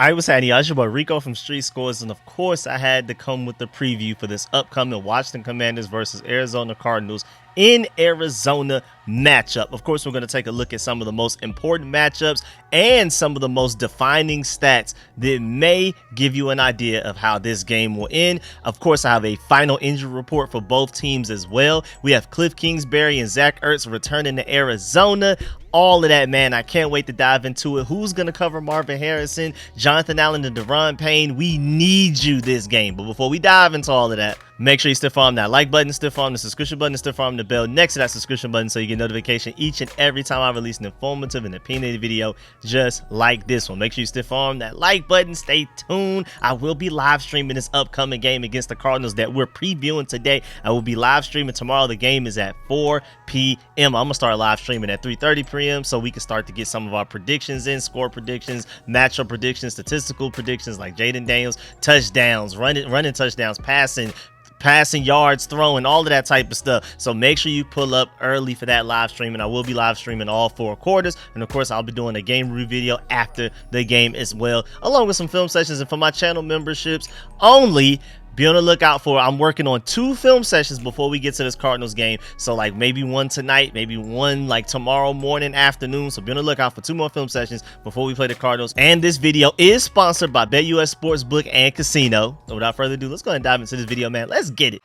I was having your boy Rico from StreetScores, and of course I had to come with the preview for this upcoming Washington Commanders versus Arizona Cardinals in Arizona matchup. Of course, we're going to take a look at some of the most important matchups and some of the most defining stats that may give you an idea of how this game will end. Of course, I have a final injury report for both teams as well. We have Kliff Kingsbury and Zach Ertz returning to Arizona. All of that, man. I can't wait to dive into it. Who's going to cover Marvin Harrison, Jonathan Allen, and Deron Payne? We need you this game. But before we dive into all of that, make sure you stiff arm that like button, stiff arm the subscription button, and stiff arm the bell next to that subscription button so you get notification each and every time I release an informative and opinionated video just like this one. Make sure you stiff arm that like button. Stay tuned. I will be live streaming this upcoming game against the Cardinals that we're previewing today. I will be live streaming tomorrow. The game is at 4 p.m. I'm going to start live streaming at 3:30 p.m. so we can start to get some of our predictions in, score predictions, matchup predictions, statistical predictions like Jaden Daniels, touchdowns, running touchdowns, passing yards, throwing, all of that type of stuff. So make sure you pull up early for that live stream, and I will be live streaming all 4 quarters. And of course, I'll be doing a game review video after the game as well, along with some film sessions. And for my channel memberships only, be on the lookout for, I'm working on 2 film sessions before we get to this Cardinals game. So like maybe one tonight, maybe one like tomorrow morning, afternoon. So be on the lookout for 2 more film sessions before we play the Cardinals. And this video is sponsored by BetUS Sportsbook and Casino. So without further ado, let's go ahead and dive into this video, man. Let's get it.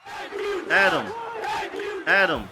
Adam.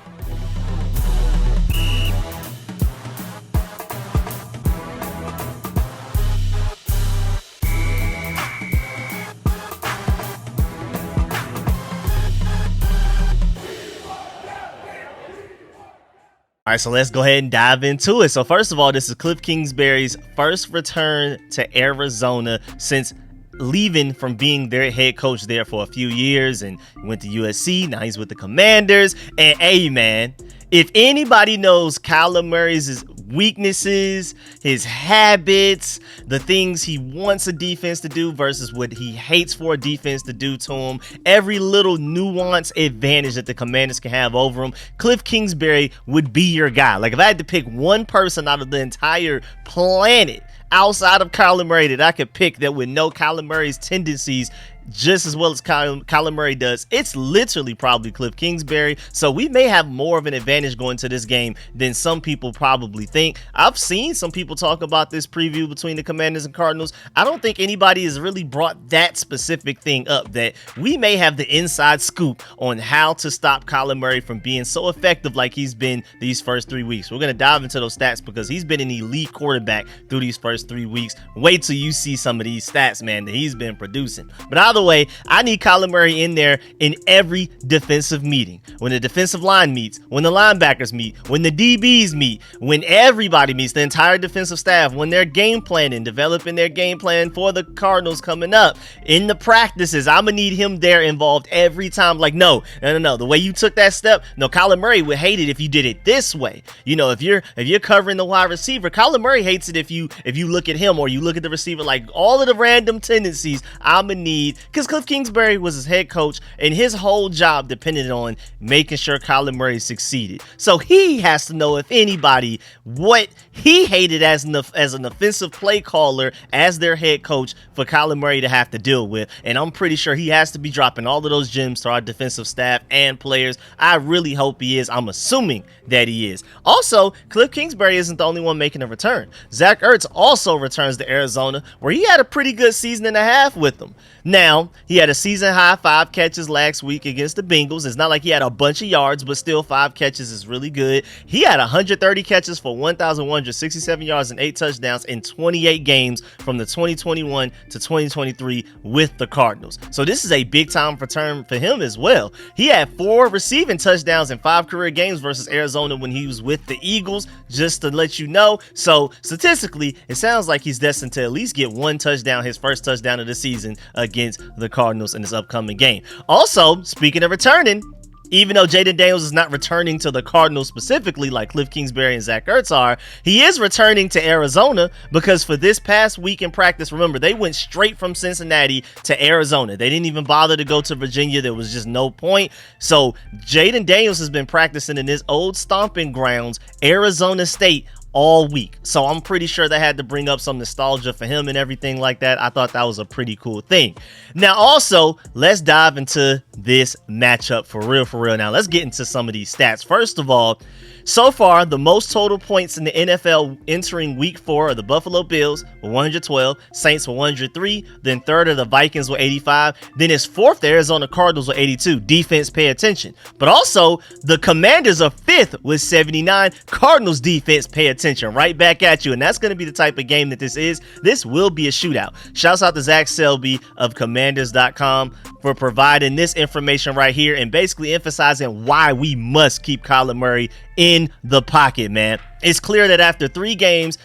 All right, so let's go ahead and dive into it. So first of all, this is Kliff Kingsbury's first return to Arizona since leaving from being their head coach there for a few years, and went to USC. Now he's with the Commanders. And hey, man, if anybody knows Kyler Murray's weaknesses, his habits, the things he wants a defense to do versus what he hates for a defense to do to him, every little nuance advantage that the Commanders can have over him, Kliff Kingsbury would be your guy. Like if I had to pick one person out of the entire planet outside of Kyler Murray that I could pick that would know Kyler Murray's tendencies just as well as Kyler Murray does, it's literally probably Kliff Kingsbury. So we may have more of an advantage going to this game than some people probably think. I've seen some people talk about this preview between the Commanders and Cardinals. I don't think anybody has really brought that specific thing up, that we may have the inside scoop on how to stop Kyler Murray from being so effective like he's been these first 3 weeks. We're going to dive into those stats because he's been an elite quarterback through these first 3 weeks. Wait till you see some of these stats, man, that he's been producing. But either way, I need Kyler Murray in there in every defensive meeting. When the defensive line meets, when the linebackers meet, when the DBs meet, when everybody meets, the entire defensive staff, when they're game planning, developing their game plan for the Cardinals coming up, in the practices, I'm going to need him there involved every time. Like, no. The way you took that step, no, Kyler Murray would hate it if you did it this way. You know, if you're covering the wide receiver, Kyler Murray hates it if you look at him or you look at the receiver, like all of the random tendencies I'm going to need, because Kliff Kingsbury was his head coach, and his whole job depended on making sure Kyler Murray succeeded. So he has to know, if anybody, what he hated as an offensive play caller as their head coach for Kyler Murray to have to deal with. And I'm pretty sure he has to be dropping all of those gems to our defensive staff and players. I really hope he is. I'm assuming that he is. Also, Kliff Kingsbury isn't the only one making a return. Zach Ertz also returns to Arizona, where he had a pretty good season and a half with them. Now, he had a season-high 5 catches last week against the Bengals. It's not like he had a bunch of yards, but still 5 catches is really good. He had 130 catches for 1,167 yards and 8 touchdowns in 28 games from the 2021 to 2023 with the Cardinals. So this is a big-time return for him as well. He had 4 receiving touchdowns in 5 career games versus Arizona when he was with the Eagles, just to let you know. So statistically, it sounds like he's destined to at least get 1 touchdown, his first touchdown of the season, against the Cardinals in this upcoming game. Also, speaking of returning, even though Jaden Daniels is not returning to the Cardinals specifically like Kliff Kingsbury and Zach Ertz are, he is returning to Arizona, because for this past week in practice, remember, they went straight from Cincinnati to Arizona. They didn't even bother to go to Virginia. There was just no point. So Jaden Daniels has been practicing in his old stomping grounds, Arizona State, all week. So I'm pretty sure that had to bring up some nostalgia for him and everything like that. I thought that was a pretty cool thing. Now, also, let's dive into this matchup for real, for real. Now, let's get into some of these stats. First of all, so far, the most total points in the NFL entering week 4 are the Buffalo Bills with 112, Saints with 103, then third are the Vikings with 85, then it's fourth, the Arizona Cardinals with 82. Defense, pay attention. But also, the Commanders are fifth with 79. Cardinals defense, pay attention. Right back at you. And that's going to be the type of game that this is. This will be a shootout. Shouts out to Zach Selby of Commanders.com for providing this information right here and basically emphasizing why we must keep Kyler Murray in the pocket, man. It's clear that after 3 games,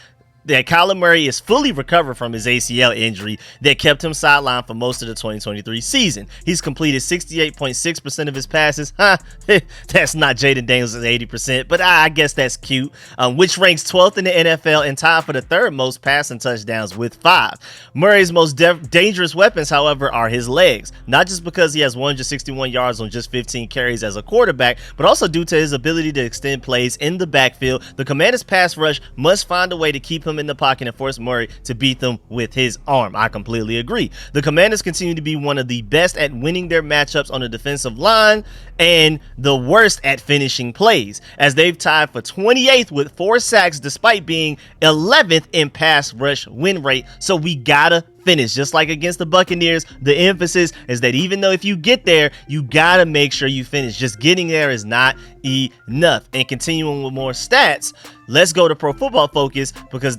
that Kyler Murray is fully recovered from his ACL injury that kept him sidelined for most of the 2023 season. He's completed 68.6% of his passes. That's not Jaden Daniels' 80%, but I guess that's cute. Which ranks 12th in the NFL and tied for the third most passing touchdowns with 5. Murray's most dangerous weapons, however, are his legs. Not just because he has 161 yards on just 15 carries as a quarterback, but also due to his ability to extend plays in the backfield. The Commanders' pass rush must find a way to keep him in the pocket and force Murray to beat them with his arm. I completely agree. The Commanders continue to be one of the best at winning their matchups on the defensive line and the worst at finishing plays, as they've tied for 28th with 4 sacks despite being 11th in pass rush win rate. So we gotta finish. Just like against the Buccaneers, the emphasis is that even though if you get there, you gotta make sure you finish. Just getting there is not enough. And continuing with more stats, let's go to Pro Football Focus, because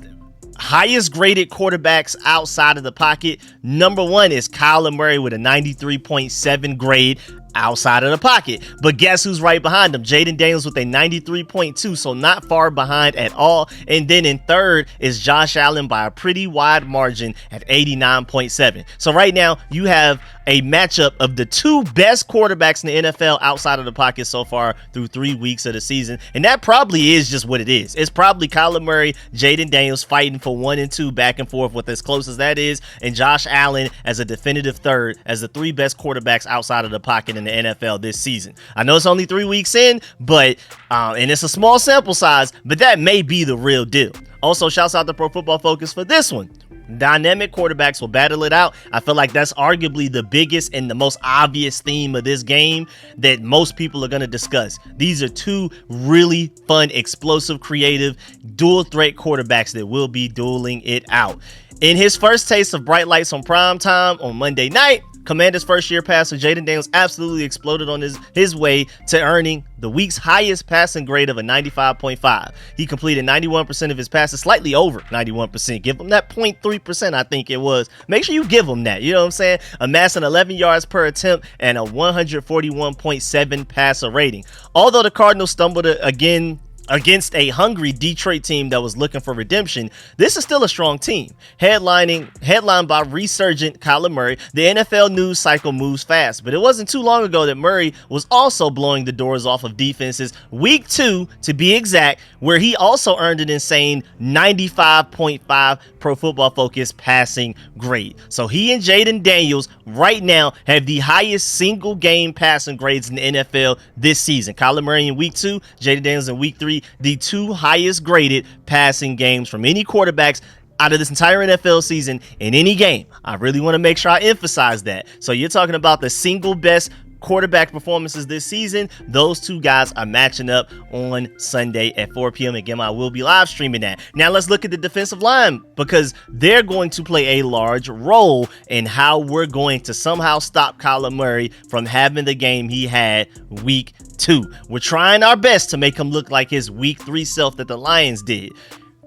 highest graded quarterbacks outside of the pocket, number 1 is Kyler Murray with a 93.7 grade outside of the pocket. But guess who's right behind him? Jaden Daniels with a 93.2, so not far behind at all. And then in third is Josh Allen by a pretty wide margin at 89.7. So right now you have a matchup of the 2 best quarterbacks in the NFL outside of the pocket so far through 3 weeks of the season. And that probably is just what it is. It's probably Kyler Murray, Jaden Daniels fighting for 1 and 2 back and forth with as close as that is, and Josh Allen as a definitive third as the 3 best quarterbacks outside of the pocket in the NFL this season. I know it's only 3 weeks in, but and it's a small sample size, but that may be the real deal. Also, shouts out to Pro Football Focus for this one. Dynamic quarterbacks will battle it out. I feel like that's arguably the biggest and the most obvious theme of this game that most people are going to discuss. These are 2 really fun, explosive, creative, dual threat quarterbacks that will be dueling it out. In his first taste of bright lights on prime time on Monday night, Commanders' first-year passer Jaden Daniels absolutely exploded on his way to earning the week's highest passing grade of a 95.5. He completed 91% of his passes, slightly over 91%. Give him that 0.3%, I think it was. Make sure you give him that, you know what I'm saying? Amassing 11 yards per attempt and a 141.7 passer rating. Although the Cardinals stumbled again against a hungry Detroit team that was looking for redemption, this is still a strong team. Headlined by resurgent Kyler Murray, the NFL news cycle moves fast, but it wasn't too long ago that Murray was also blowing the doors off of defenses. Week 2, to be exact, where he also earned an insane 95.5 Pro Football Focus passing grade. So he and Jaden Daniels right now have the highest single game passing grades in the NFL this season. Kyler Murray in week 2, Jaden Daniels in week 3, the 2 highest graded passing games from any quarterbacks out of this entire NFL season in any game. I really want to make sure I emphasize that. So you're talking about the single best quarterback performances this season. Those 2 guys are matching up on Sunday at 4 p.m. Again, I will be live streaming that. Now let's look at the defensive line, because they're going to play a large role in how we're going to somehow stop Kyler Murray from having the game he had week 2. We're trying our best to make him look like his week 3 self that the Lions did.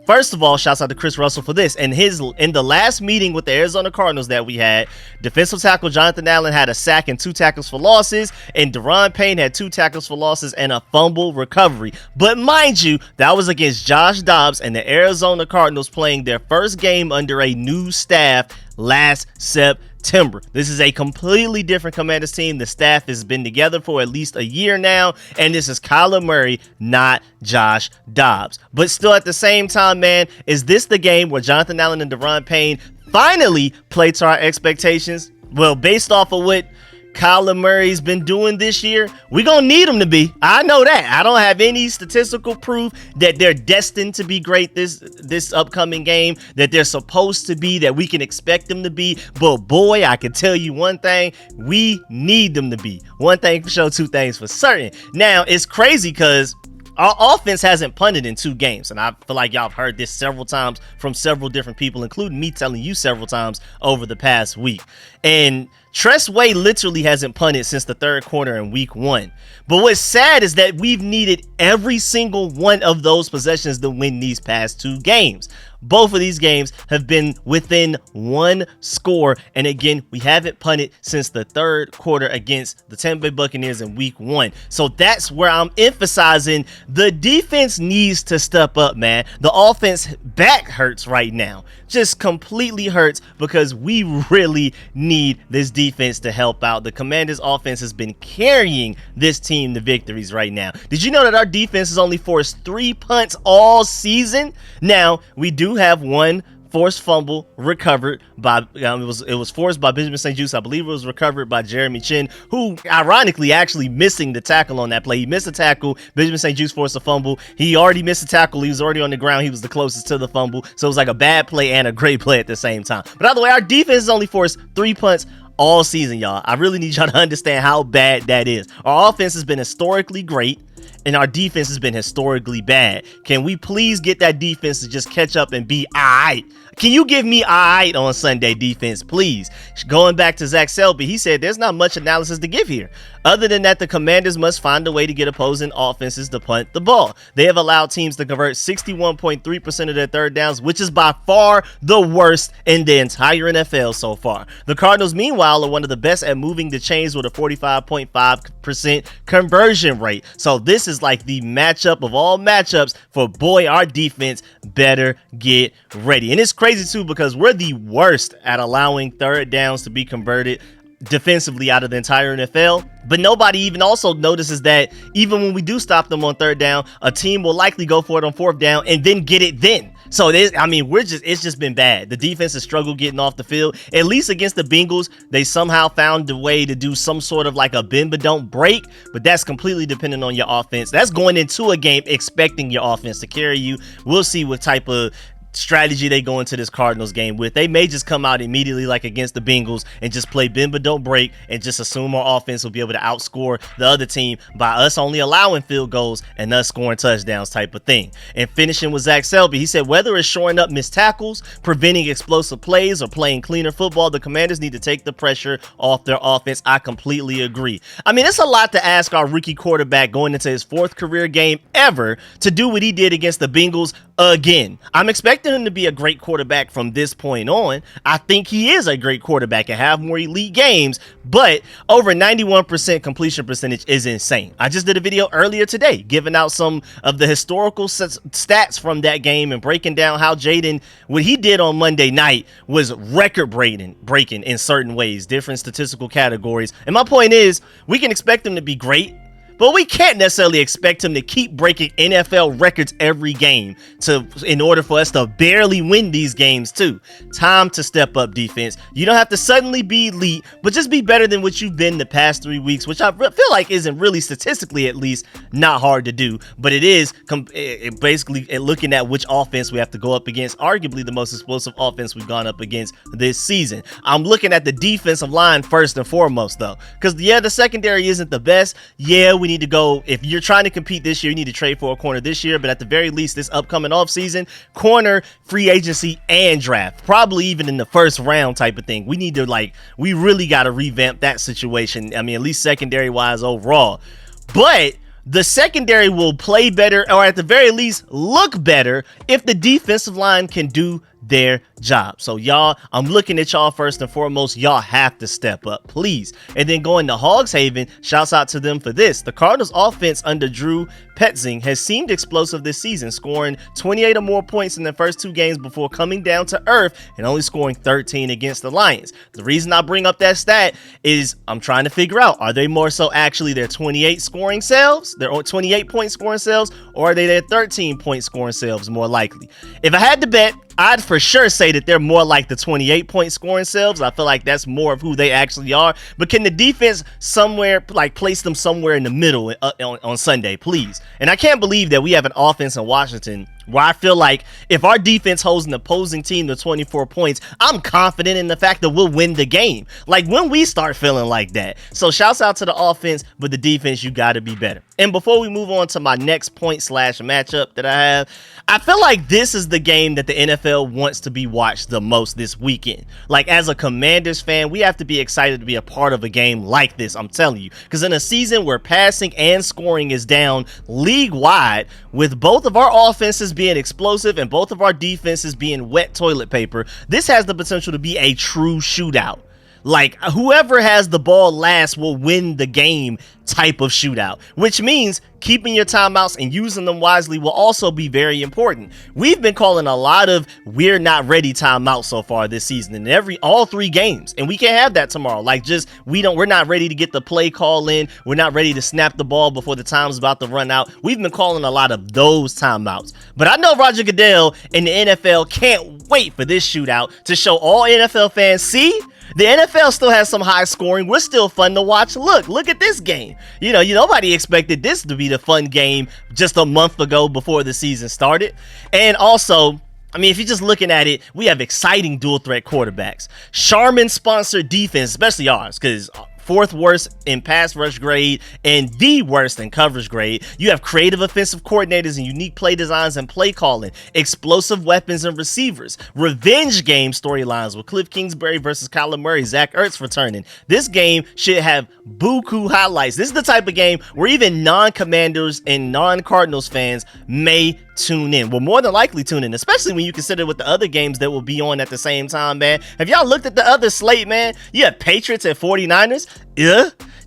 First of all, shouts out to Chris Russell for this. In the last meeting with the Arizona Cardinals that we had, defensive tackle Jonathan Allen had a sack and 2 tackles for losses, and Daron Payne had 2 tackles for losses and a fumble recovery. But mind you, that was against Josh Dobbs and the Arizona Cardinals playing their first game under a new staff last September. This is a completely different Commanders team. The staff has been together for at least a year now, and this is Kyler Murray, not Josh Dobbs. But still, at the same time, man, is this the game where Jonathan Allen and Daron Payne finally play to our expectations? Well, based off of what Kyler Murray's been doing this year, we're going to need them to be. I know that. I don't have any statistical proof that they're destined to be great this upcoming game, that they're supposed to be, that we can expect them to be. But boy, I can tell you one thing, we need them to be. One thing for sure, two things for certain. Now, it's crazy because our offense hasn't punted in 2 games, and I feel like y'all have heard this several times from several different people, including me telling you several times over the past week. And Tress Way literally hasn't punted since the 3rd quarter in week 1. But what's sad is that we've needed every single one of those possessions to win these past 2 games. Both of these games have been within 1 score. And again, we haven't punted since the 3rd quarter against the Tampa Bay Buccaneers in week 1. So that's where I'm emphasizing the defense needs to step up, man. The offense back hurts right now. Just completely hurts because we really need this defense to help out. The Commanders offense has been carrying this team to victories right now. Did you know that our defense has only forced 3 punts all season? Now, we do have 1 forced fumble recovered by it was forced by Benjamin St-Juste. I believe it was recovered by Jeremy Chin, who ironically actually missing the tackle on that play. He missed a tackle. Benjamin St-Juste forced a fumble. He already missed a tackle. He was already on the ground. He was the closest to the fumble. So it was like a bad play and a great play at the same time. But by the way, our defense has only forced 3 punts all season, y'all. I really need y'all to understand how bad that is. Our offense has been historically great, and our defense has been historically bad. Can we please get that defense to just catch up and be all right? Can you give me all right on Sunday, defense, please? Going back to Zach Selby, he said there's not much analysis to give here. Other than that, the Commanders must find a way to get opposing offenses to punt the ball. They have allowed teams to convert 61.3% of their 3rd downs, which is by far the worst in the entire NFL so far. The Cardinals, meanwhile, are one of the best at moving the chains with a 45.5% conversion rate. So this is like the matchup of all matchups for, boy, our defense better get ready. And it's crazy too because we're the worst at allowing 3rd downs to be converted defensively out of the entire NFL. But nobody even also notices that even when we do stop them on 3rd down, a team will likely go for it on 4th down and then get it then. So it's just been bad. The defense has struggled getting off the field. At least against the Bengals, they somehow found a way to do some sort of like a bend but don't break. But that's completely dependent on your offense. That's going into a game expecting your offense to carry you. We'll see what type of strategy they go into this Cardinals game with. They may just come out immediately like against the Bengals and just play bend but don't break and just assume our offense will be able to outscore the other team by us only allowing field goals and us scoring touchdowns type of thing. And finishing with Zach Selby, he said whether it's shoring up missed tackles, preventing explosive plays, or playing cleaner football, the Commanders need to take the pressure off their offense. I completely agree. I mean, it's a lot to ask our rookie quarterback going into his 4th career game ever to do what he did against the Bengals again. I'm expecting him to be a great quarterback from this point on. I think he is a great quarterback and have more elite games, but over 91% completion percentage is insane. I just did a video earlier today giving out some of the historical stats from that game and breaking down how Jaden, what he did on Monday night was record breaking in certain ways, different statistical categories. And my point is, we can expect him to be great, but we can't necessarily expect him to keep breaking NFL records every game in order for us to barely win these games too. Time to step up, defense. You don't have to suddenly be elite, but just be better than what you've been the past 3 weeks, which I feel like isn't really statistically at least not hard to do, but it is basically looking at which offense we have to go up against, arguably the most explosive offense we've gone up against this season. I'm looking at the defensive line first and foremost though, because the secondary isn't the best. Yeah, we need to go, if you're trying to compete this year, you need to trade for a corner this year, but at the very least this upcoming offseason, corner, free agency, and draft, probably even in the 1st round type of thing. We need to we really got to revamp that situation. I mean, at least secondary wise overall. But the secondary will play better, or at the very least look better, if the defensive line can do their job. So y'all, I'm looking at y'all first and foremost. Y'all have to step up, please. And then going to Hogs Haven, shouts out to them for this. The Cardinals offense under Drew Petzing has seemed explosive this season, scoring 28 or more points in the first 2 games before coming down to earth and only scoring 13 against the Lions. The reason I bring up that stat is I'm trying to figure out, are they more so actually their 28 scoring selves, their 28 point scoring selves, or are they their 13 point scoring selves more likely? If I had to bet, I'd for sure say that they're more like the 28-point scoring selves. I feel like that's more of who they actually are. But can the defense somewhere, like, place them somewhere in the middle on Sunday, please? And I can't believe that we have an offense in Washington where I feel like if our defense holds an opposing team to 24 points, I'm confident in the fact that we'll win the game. Like, when we start feeling like that. So shouts out to the offense, but the defense, you got to be better. And before we move on to my next point/matchup that I have, I feel like this is the game that the NFL wants to be watched the most this weekend. Like, as a Commanders fan, we have to be excited to be a part of a game like this, I'm telling you. Because in a season where passing and scoring is down league-wide, with both of our offenses being explosive and both of our defenses being wet toilet paper, this has the potential to be a true shootout. Like, whoever has the ball last will win the game type of shootout, which means keeping your timeouts and using them wisely will also be very important. We've been calling a lot of we're not ready timeouts so far this season in all 3 games, and we can't have that tomorrow. Like, just we're not ready to get the play call in. We're not ready to snap the ball before the time's about to run out. We've been calling a lot of those timeouts, but I know Roger Goodell and the NFL can't wait for this shootout to show all NFL fans, see, the NFL still has some high scoring. We're still fun to watch. Look at this game. Nobody expected this to be the fun game just a month ago before the season started. And also, I mean, if you're just looking at it, we have exciting dual threat quarterbacks. Charmin sponsored defense, especially ours, because 4th worst in pass rush grade and the worst in coverage grade. You have creative offensive coordinators and unique play designs and play calling, explosive weapons and receivers, revenge game storylines with Kliff Kingsbury versus Kyler Murray, Zach Ertz returning. This game should have buku highlights. This is the type of game where even non-Commanders and non-Cardinals fans may tune in. Will more than likely tune in, especially when you consider with the other games that will be on at the same time, man. Have y'all looked at the other slate, man? You have Patriots at 49ers.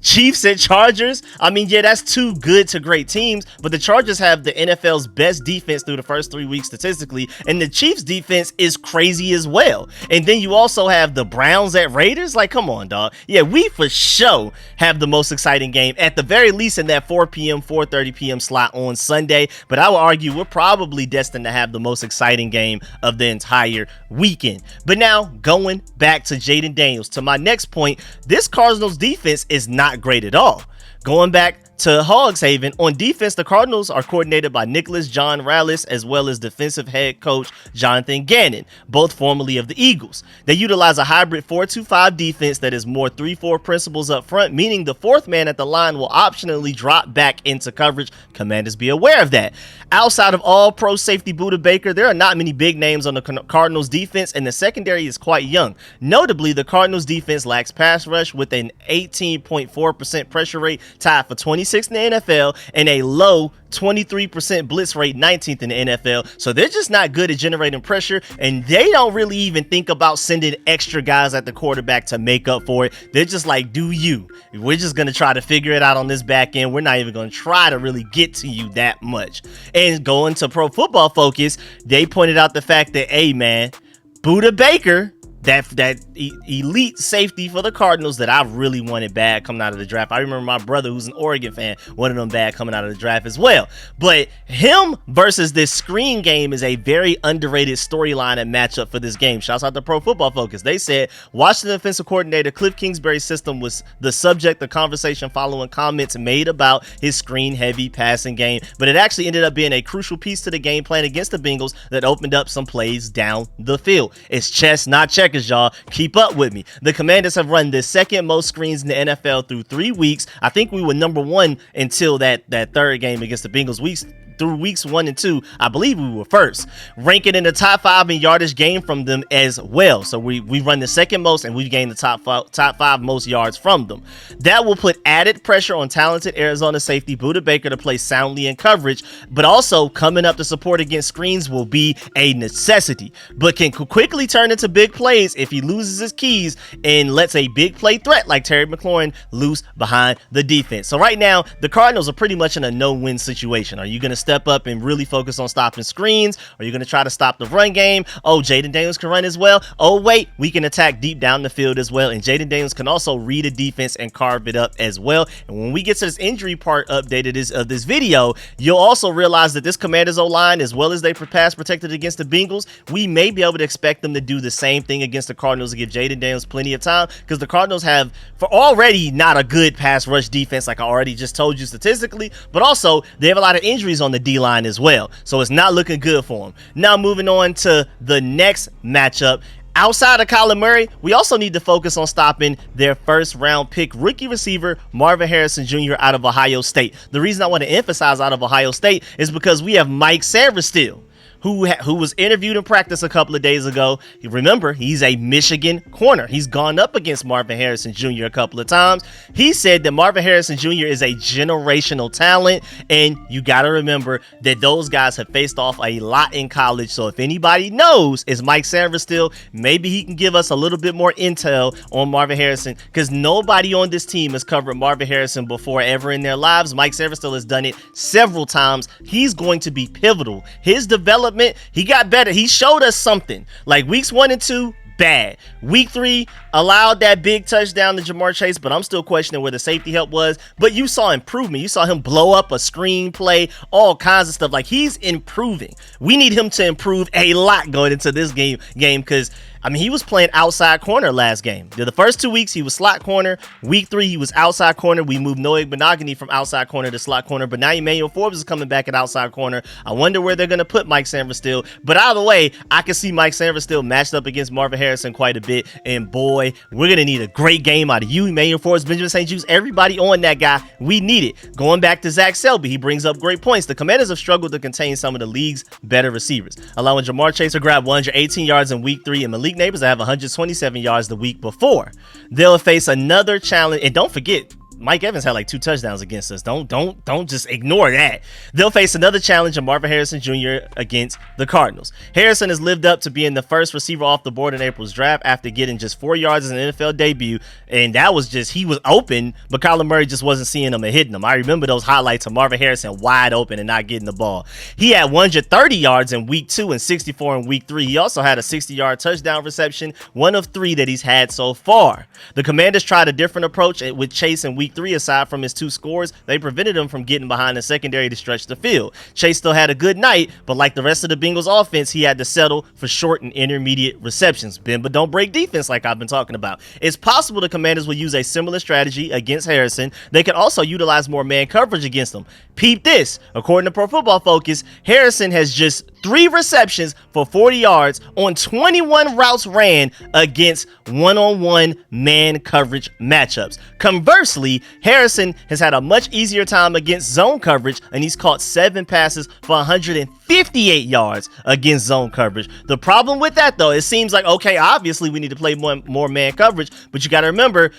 Chiefs at Chargers. I mean, yeah, that's 2 good to great teams, but the Chargers have the NFL's best defense through the first 3 weeks statistically, and the Chiefs defense is crazy as well. And then you also have the Browns at Raiders. Like, come on, dog. Yeah, we for sure have the most exciting game, at the very least in that 4 p.m., 4:30 p.m. slot on Sunday, but I would argue we're probably destined to have the most exciting game of the entire weekend. But now, going back to Jaden Daniels, to my next point, this Cardinals defense is not great at all. Going back to Hogs Haven, on defense, the Cardinals are coordinated by Nicholas John Rallis as well as defensive head coach Jonathan Gannon, both formerly of the Eagles. They utilize a hybrid 4-2-5 defense that is more 3-4 principles up front, meaning the 4th man at the line will optionally drop back into coverage. Commanders, be aware of that. Outside of all-pro safety Budda Baker, there are not many big names on the Cardinals defense, and the secondary is quite young. Notably, the Cardinals defense lacks pass rush with an 18.4% pressure rate, tied for 26th in the NFL, and a low 23% blitz rate, 19th in the NFL. So they're just not good at generating pressure, and they don't really even think about sending extra guys at the quarterback to make up for it. They're just like, do you? We're just going to try to figure it out on this back end. We're not even going to try to really get to you that much. And going to Pro Football Focus, they pointed out the fact that, hey, man, Budda Baker, that elite safety for the Cardinals that I really wanted bad coming out of the draft. I remember my brother, who's an Oregon fan, wanted them bad coming out of the draft as well. But him versus this screen game is a very underrated storyline and matchup for this game. Shouts out to Pro Football Focus. They said Washington defensive coordinator Kliff Kingsbury's system was the subject of conversation following comments made about his screen-heavy passing game, but it actually ended up being a crucial piece to the game plan against the Bengals that opened up some plays down the field. It's chess, not checkers, y'all. Keep up with me. The Commanders have run the 2nd most screens in the NFL through 3 weeks. I think we were number 1 until that 3rd game against the Bengals. Through weeks 1 and 2, I believe we were first, ranking in the top 5 in yardage gained from them as well. So we run the 2nd most, and we've gained the top 5 most yards from them. That will put added pressure on talented Arizona safety Budda Baker to play soundly in coverage, but also coming up to support against screens will be a necessity, but can quickly turn into big plays if he loses his keys and lets a big play threat like Terry McLaurin loose behind the defense. So right now, the Cardinals are pretty much in a no-win situation. Are you going to step up and really focus on stopping screens? Are you going to try to stop the run game? Oh, Jaden Daniels can run as well. Oh, wait, we can attack deep down the field as well. And Jaden Daniels can also read a defense and carve it up as well. And when we get to this injury part updated of this video, you'll also realize that this Commanders O-line, as well as they pass protected against the Bengals, we may be able to expect them to do the same thing against the Cardinals to give Jaden Daniels plenty of time, because the Cardinals have for already not a good pass rush defense, like I already just told you statistically, but also they have a lot of injuries on the D-line as well. So it's not looking good for them. Now moving on to the next matchup. Outside of Kyler Murray, we also need to focus on stopping their first-round pick rookie receiver, Marvin Harrison Jr. out of Ohio State. The reason I want to emphasize out of Ohio State is because we have Mike Sainristil, who was interviewed in practice a couple of days ago. Remember, he's a Michigan corner. He's gone up against Marvin Harrison Jr. a couple of times. He said that Marvin Harrison Jr. is a generational talent, and you got to remember that those guys have faced off a lot in college. So if anybody knows is Mike Sainristil, maybe he can give us a little bit more intel on Marvin Harrison, because nobody on this team has covered Marvin Harrison before ever in their lives. Mike Sainristil has done it several times. He's going to be pivotal. His development, he got better. He showed us something. Like weeks 1 and 2, bad. Week 3, allowed that big touchdown to Jamar Chase, but I'm still questioning where the safety help was. But you saw improvement. You saw him blow up a screen play, all kinds of stuff. Like, he's improving. We need him to improve a lot going into this game because I mean, he was playing outside corner last game. The first 2 weeks, he was slot corner. Week 3, he was outside corner. We moved Noah Benogany from outside corner to slot corner, but now Emmanuel Forbes is coming back at outside corner. I wonder where they're going to put Mike Sainristil. But either way, I can see Mike Sainristil matched up against Marvin Harrison quite a bit. And boy, we're going to need a great game out of you, Emmanuel Forbes, Benjamin St-Juste, everybody on that guy. We need it. Going back to Zach Selby, he brings up great points. The Commanders have struggled to contain some of the league's better receivers, allowing Jamar Chase to grab 118 yards in week 3 and Malik Neighbors to have 127 yards the week before. They'll face another challenge, and don't forget, Mike Evans had like 2 touchdowns against us. Don't just ignore that. They'll face another challenge of Marvin Harrison Jr. against the Cardinals. Harrison has lived up to being the first receiver off the board in April's draft after getting just 4 yards in an NFL debut, and that was just, he was open, but Kyler Murray just wasn't seeing him and hitting him. I remember those highlights of Marvin Harrison wide open and not getting the ball. He had 130 yards in week 2 and 64 in week 3. He also had a 60-yard touchdown reception, one of 3 that he's had so far. The Commanders tried a different approach with Chase in week 3. Aside from his 2 scores, they prevented him from getting behind the secondary to stretch the field. Chase still had a good night, but like the rest of the Bengals offense, he had to settle for short and intermediate receptions. Bend but don't break defense, like I've been talking about. It's possible the Commanders will use a similar strategy against Harrison. They could also utilize more man coverage against him. Peep this. According to Pro Football Focus, Harrison has just 3 receptions for 40 yards on 21 routes ran against one-on-one man coverage matchups. Conversely, Harrison has had a much easier time against zone coverage, and he's caught 7 passes for 158 yards against zone coverage. The problem with that, though, it seems like, okay, obviously we need to play more man coverage, but you got to remember,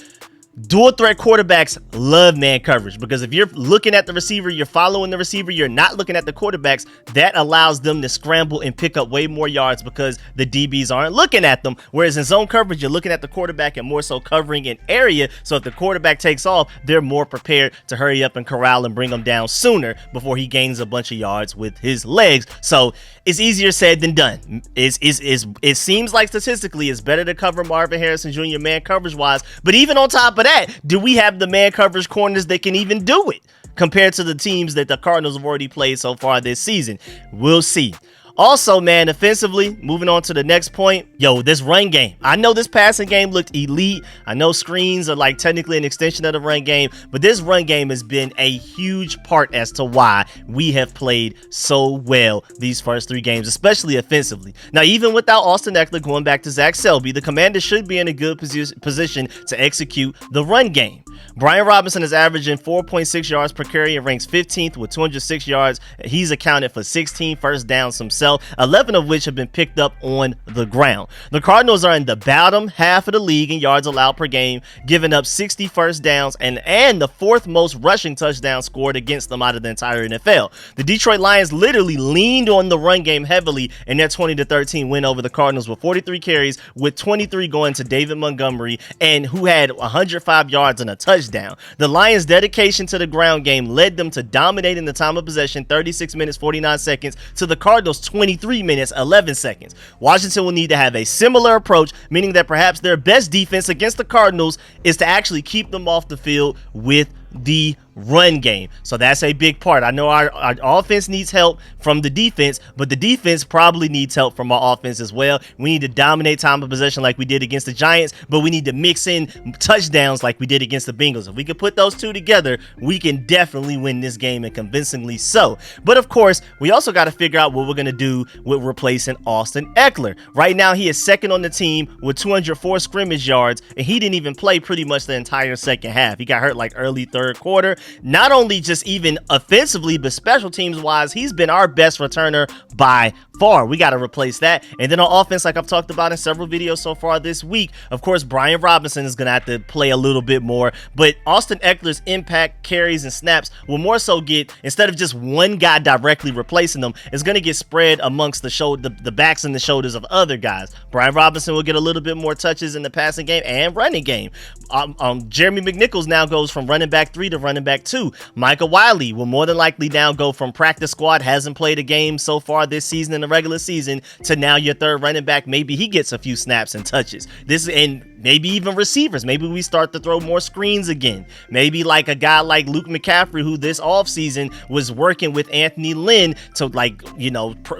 dual threat quarterbacks love man coverage, because if you're looking at the receiver, you're following the receiver, you're not looking at the quarterbacks, that allows them to scramble and pick up way more yards because the DBs aren't looking at them. Whereas in zone coverage, you're looking at the quarterback and more so covering an area. So if the quarterback takes off, they're more prepared to hurry up and corral and bring him down sooner before he gains a bunch of yards with his legs. So it's easier said than done. It seems like statistically it's better to cover Marvin Harrison Jr. man coverage wise, but even on top of that, do we have the man coverage corners that can even do it compared to the teams that the Cardinals have already played so far this season? We'll see. Also, man, offensively, moving on to the next point, this run game. I know this passing game looked elite. I know screens are like technically an extension of the run game, but this run game has been a huge part as to why we have played so well these first 3 games, especially offensively. Now, even without Austin Eckler, going back to Zach Selby, the Commanders should be in a good position to execute the run game. Brian Robinson is averaging 4.6 yards per carry and ranks 15th with 206 yards. He's accounted for 16 first downs himself. itself, 11 of which have been picked up on the ground. The Cardinals are in the bottom half of the league in yards allowed per game, giving up 60 first downs and the fourth most rushing touchdowns scored against them out of the entire NFL. The Detroit Lions literally leaned on the run game heavily in their 20-13 win over the Cardinals with 43 carries, with 23 going to David Montgomery, and who had 105 yards and a touchdown. The Lions' dedication to the ground game led them to dominating the time of possession, 36 minutes 49 seconds, to the Cardinals 23 minutes 11 seconds. Washington will need to have a similar approach, meaning that perhaps their best defense against the Cardinals is to actually keep them off the field with the run game. So that's a big part. I know our offense needs help from the defense, but the defense probably needs help from our offense as well. We need to dominate time of possession like we did against the Giants, but we need to mix in touchdowns like we did against the Bengals. If we can put those two together, we can definitely win this game, and convincingly so. But of course, we also got to figure out what we're going to do with replacing Austin Ekeler. Right now, he is second on the team with 204 scrimmage yards, and he didn't even play pretty much the entire second half. He got hurt like early third quarter. Not only just even offensively, but special teams wise, he's been our best returner by far. We got to replace that. And then on offense, like I've talked about in several videos so far this week, of course, Brian Robinson is going to have to play a little bit more, but Austin Ekeler's impact, carries, and snaps will more so get, instead of just one guy directly replacing them, it's going to get spread amongst the backs and the shoulders of other guys. Brian Robinson will get a little bit more touches in the passing game and running game. Jeremy McNichols now goes from running back 3 to running back 2. Micah Wiley will more than likely now go from practice squad, hasn't played a game so far this season in the regular season, to now your third running back. Maybe he gets a few snaps and touches. And maybe even receivers. Maybe we start to throw more screens again. Maybe like a guy like Luke McCaffrey, who this offseason was working with Anthony Lynn to,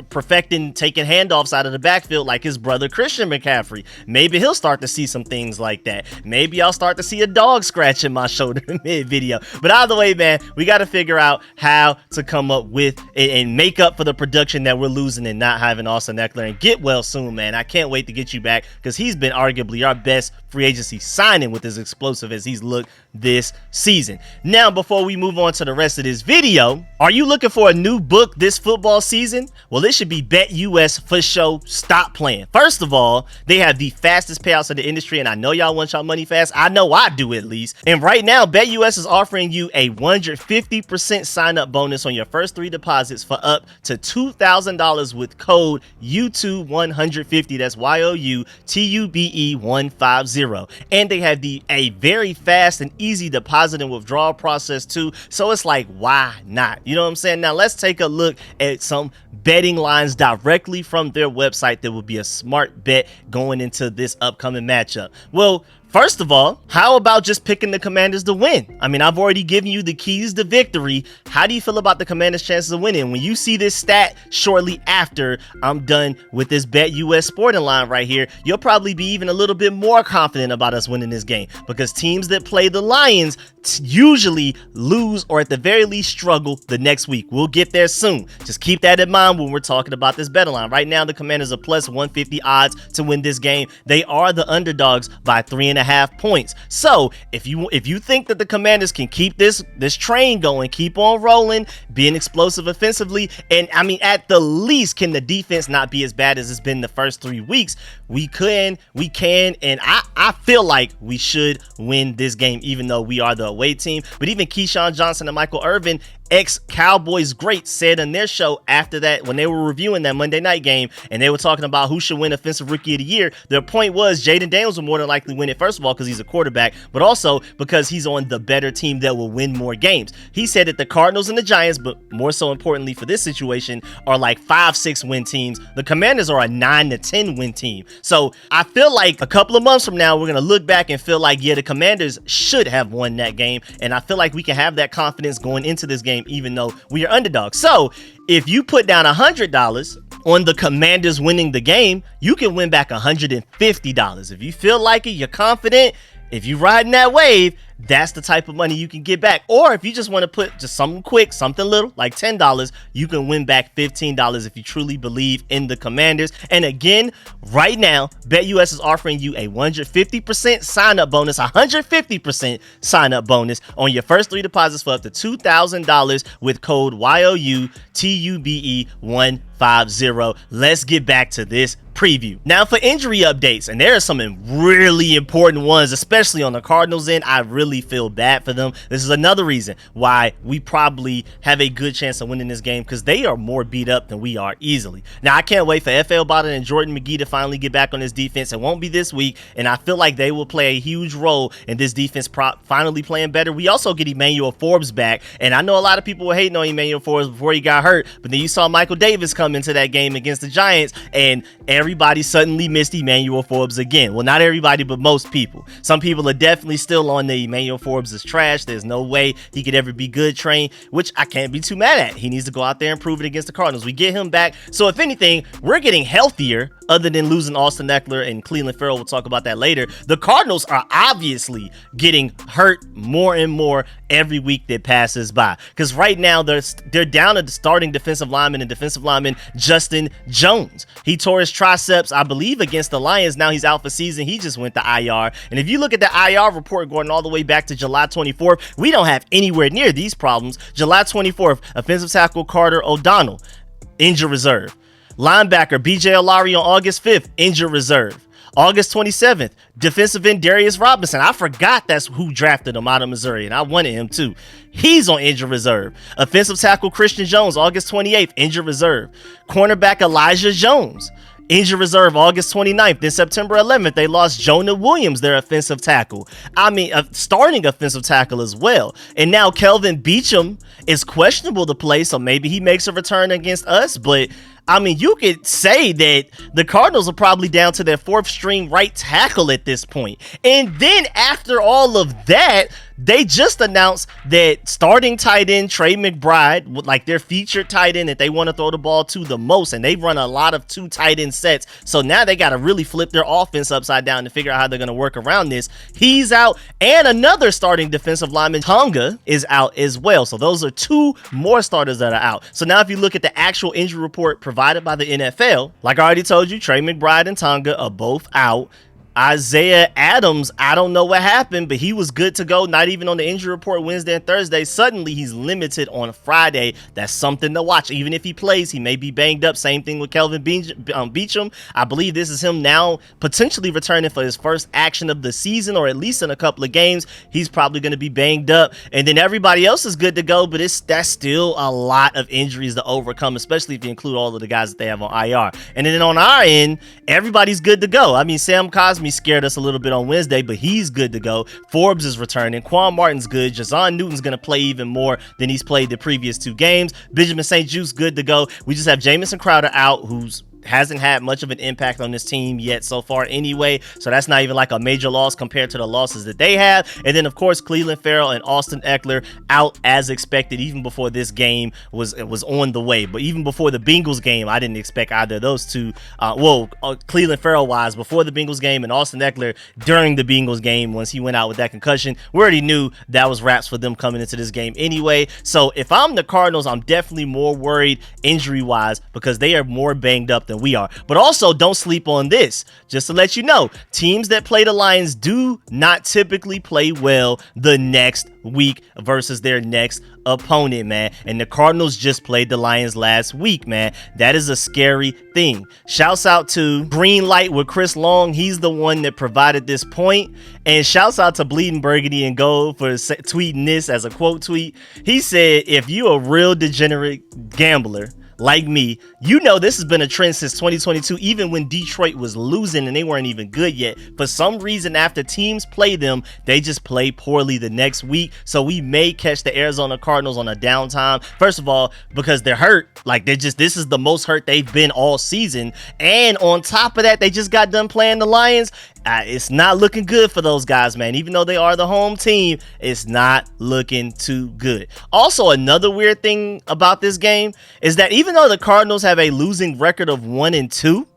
perfecting taking handoffs out of the backfield like his brother Christian McCaffrey. Maybe he'll start to see some things like that. Maybe I'll start to see a dog scratching my shoulder mid-video. But either way, man, we got to figure out how to come up with and make up for the production that we're losing and not having Austin Ekeler. And get well soon, man. I can't wait to get you back, because he's been arguably our best free agency signing with as explosive as he's looked this season. Now, before we move on to the rest of this video, are you looking for a new book this football season? Well, it should be BetUS for sure. Stop playing. First of all, they have the fastest payouts in the industry, and I know y'all want y'all money fast. I know I do, at least. And right now, BetUS is offering you a 150% sign-up bonus on your first 3 deposits for up to $2,000 with code U2-150. That's YOUTUBE150. And they have a very fast and easy deposit and withdrawal process too. So it's like, why not? You know what I'm saying? Now let's take a look at some betting lines directly from their website that would be a smart bet going into this upcoming matchup. Well, first of all, how about just picking the Commanders to win? I mean, I've already given you the keys to victory. How do you feel about the Commanders' chances of winning? When you see this stat shortly after I'm done with this BetUS sporting line right here, you'll probably be even a little bit more confident about us winning this game, because teams that play the Lions usually lose, or at the very least struggle, the next week. We'll get there soon. Just keep that in mind when we're talking about this betting line. Right now, the Commanders are plus 150 odds to win this game. They are the underdogs by 3.5 points. So if you think that the Commanders can keep this train going, keep on rolling, being explosive offensively, and I mean, at the least, can the defense not be as bad as it's been the first 3 weeks? We can, and I feel like we should win this game, even though we are the away team. But even Keyshawn Johnson and Michael Irvin, ex-Cowboys great, said on their show after that, when they were reviewing that Monday night game, and they were talking about who should win Offensive Rookie of the Year, their point was Jaden Daniels will more than likely win it, first of all, because he's a quarterback, but also because he's on the better team that will win more games. He said that the Cardinals and the Giants, but more so importantly for this situation, are like 5-6 win teams. The Commanders are a 9-10 win team. So I feel like a couple of months from now, we're going to look back and feel like, yeah, the Commanders should have won that game, and I feel like we can have that confidence going into this game, even though we are underdogs. So if you put down $100 on the Commanders winning the game, you can win back $150. If you feel like it, you're confident, if you riding that wave, that's the type of money you can get back. Or if you just want to put just something quick, something little, like $10, you can win back $15 if you truly believe in the Commanders. And again, right now, BetUS is offering you a 150% sign-up bonus, 150% sign-up bonus on your first 3 deposits for up to $2,000 with code YOUTUBE150. Let's get back to this preview. Now for injury updates, and there are some really important ones, especially on the Cardinals end. I really feel bad for them. This is another reason why we probably have a good chance of winning this game, because they are more beat up than we are easily. Now I can't wait for FL Bottom and Jordan McGee to finally get back on this defense. It won't be this week, and I feel like they will play a huge role in this defense finally playing better. We also get Emmanuel Forbes back, and I know a lot of people were hating on Emmanuel Forbes before he got hurt, but then you saw Michael Davis come into that game against the Giants, and everybody suddenly missed Emmanuel Forbes again. Well, not everybody, but most people. Some people are definitely still on the Emmanuel Forbes is trash. There's no way he could ever be good train, which I can't be too mad at. He needs to go out there and prove it against the Cardinals. We get him back. So if anything, we're getting healthier other than losing Austin Eckler and Cleveland Farrell. We'll talk about that later. The Cardinals are obviously getting hurt more and more every week that passes by, because right now they're down to the starting defensive lineman and defensive lineman Justin Jones. He tore his triceps, I believe, against the Lions. Now he's out for season. He just went to IR. And if you look at the IR report going all the way back to July 24th, we don't have anywhere near these problems. July 24th, offensive tackle Carter O'Donnell, injured reserve. Linebacker BJ Olari on August 5th, injured reserve. August 27th, defensive end Darius Robinson. I forgot that's who drafted him out of Missouri, and I wanted him too. He's on injured reserve. Offensive tackle Christian Jones, August 28th, injured reserve. Cornerback Elijah Jones, injured reserve, August 29th. Then September 11th, they lost Jonah Williams, their offensive tackle. Starting offensive tackle as well. And now Kelvin Beachum is questionable to play, so maybe he makes a return against us, but you could say that the Cardinals are probably down to their 4th string right tackle at this point. And then after all of that, they just announced that starting tight end Trey McBride, like their featured tight end that they want to throw the ball to the most, and they run a lot of 2 tight end sets. So now they got to really flip their offense upside down to figure out how they're going to work around this. He's out, and another starting defensive lineman, Tonga, is out as well. So those are 2 more starters that are out. So now if you look at the actual injury report provided by the NFL, like I already told you, Trey McBride and Tonga are both out. Isaiah Adams, I don't know what happened, but he was good to go, not even on the injury report Wednesday and Thursday. Suddenly, he's limited on Friday. That's something to watch. Even if he plays, he may be banged up. Same thing with Kelvin Beachum. I believe this is him now potentially returning for his first action of the season, or at least in a couple of games. He's probably going to be banged up. And then everybody else is good to go, but that's still a lot of injuries to overcome, especially if you include all of the guys that they have on IR. And then on our end, everybody's good to go. Sam Cosmi scared us a little bit on Wednesday, but he's good to go. Forbes is returning. Quan Martin's good. Jazon Newton's going to play even more than he's played the previous 2 games. Benjamin St. Juste good to go. We just have Jamison Crowder out, who's hasn't had much of an impact on this team yet so far anyway, so that's not even like a major loss compared to the losses that they have. And then of course Cleveland Farrell and Austin Eckler out as expected, even before this game was on the way. But even before the Bengals game, I didn't expect either of those two, Cleveland Farrell wise, before the Bengals game, and Austin Eckler during the Bengals game once he went out with that concussion. We already knew that was wraps for them coming into this game anyway. So if I'm the Cardinals, I'm definitely more worried injury wise, because they are more banged up than we are. But also, don't sleep on this. Just to let you know, teams that play the Lions do not typically play well the next week versus their next opponent, man. And the Cardinals just played the Lions last week, man. That is a scary thing. Shouts out to Green Light with Chris Long. He's the one that provided this point. And shouts out to Bleeding Burgundy and Gold for tweeting this as a quote tweet. He said, if you a real degenerate gambler like me, you know this has been a trend since 2022, even when Detroit was losing and they weren't even good yet. For some reason, after teams play them, they just play poorly the next week. So we may catch the Arizona Cardinals on a downtime. First of all, because they're hurt. Like, this is the most hurt they've been all season. And on top of that, they just got done playing the Lions. It's not looking good for those guys, man. Even though they are the home team, it's not looking too good. Also, another weird thing about this game is that even though the Cardinals have a losing record of 1-2,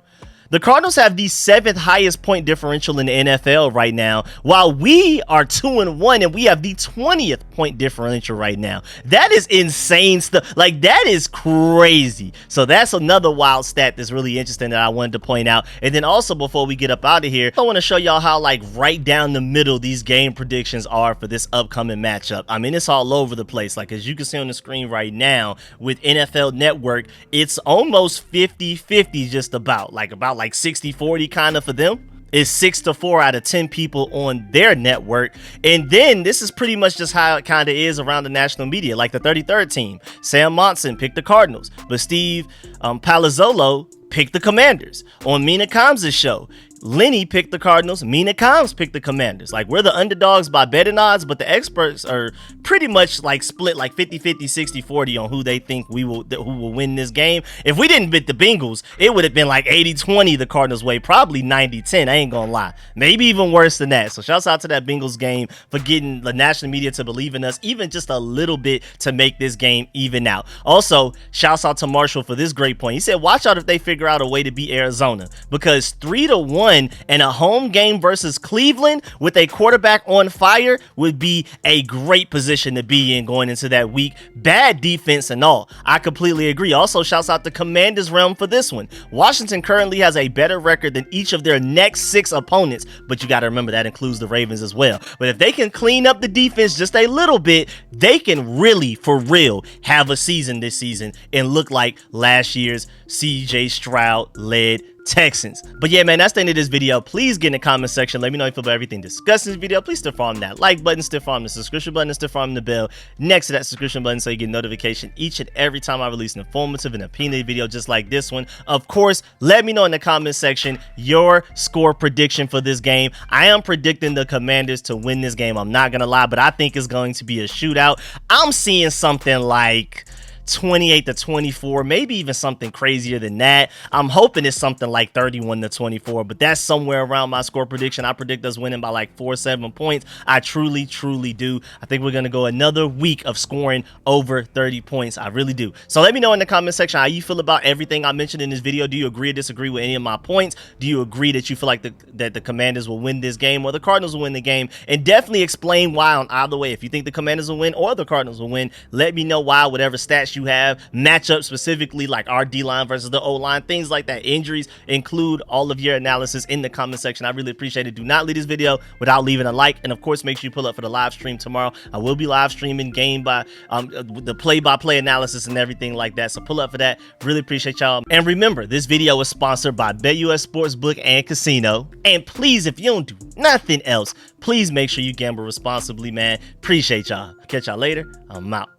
The Cardinals have the 7th highest point differential in the NFL right now, while we are 2-1 and we have the 20th point differential right now. That is insane stuff. Like, that is crazy. So that's another wild stat that's really interesting that I wanted to point out. And then also, before we get up out of here, I want to show y'all how, like, right down the middle these game predictions are for this upcoming matchup. I mean, it's all over the place. Like, as you can see on the screen right now with NFL Network, it's almost 50-50 just about like 60-40 kind of for them. Is 6-4 out of 10 people on their network. And then this is pretty much just how it kind of is around the national media. Like the 33rd team, Sam Monson picked the Cardinals, but Steve Palazzolo picked the Commanders. On Mina Combs' show, Lenny picked the Cardinals, Mina Combs picked the Commanders. Like, we're the underdogs by betting odds, but the experts are pretty much like split like 50-50, 60-40 on who they think who will win this game. If we didn't bet the Bengals, it would have been like 80-20 the Cardinals way, probably 90-10, I ain't gonna lie. Maybe even worse than that. So shouts out to that Bengals game for getting the national media to believe in us even just a little bit to make this game even out. Also, shouts out to Marshall for this great point. He said, watch out if they figure out a way to beat Arizona, because 3-1 and a home game versus Cleveland with a quarterback on fire would be a great position to be in going into that week. Bad defense and all. I completely agree. Also, shouts out to Commanders realm for this one. Washington currently has a better record than each of their next 6 opponents, but you got to remember that includes the Ravens as well. But if they can clean up the defense just a little bit, they can really, for real, have a season this season and look like last year's CJ Stroud-led Texans. But yeah, man, that's the end of this video. Please get in the comment section. Let me know how you feel about everything discussed in this video. Please still farm that like button, still farm the subscription button, and still farm the bell next to that subscription button so you get notification each and every time I release an informative and opinionated video just like this one. Of course, let me know in the comment section your score prediction for this game. I am predicting the Commanders to win this game. I'm not gonna lie, but I think it's going to be a shootout. I'm seeing something like 28-24, maybe even something crazier than that. I'm hoping it's something like 31-24, but that's somewhere around my score prediction. I predict us winning by like 4-7 points. I truly do. I think we're going to go another week of scoring over 30 points. I really do. So let me know in the comment section how you feel about everything I mentioned in this video. Do you agree or disagree with any of my points? Do you agree that you feel like that the Commanders will win this game or the Cardinals will win the game? And definitely explain why on either way. If you think the Commanders will win or the Cardinals will win, let me know why. Whatever stats you have, matchups specifically like our D-line versus the O-line, things like that, injuries, include all of your analysis in the comment section. I really appreciate it. Do not leave this video without leaving a like, and of course make sure you pull up for the live stream tomorrow. I will be live streaming game by the play-by-play analysis and everything like that, so pull up for that. Really appreciate y'all. And remember, this video is sponsored by BetUS Sportsbook and Casino. And please, if you don't do nothing else, please make sure you gamble responsibly, man. Appreciate y'all. Catch y'all later. I'm out.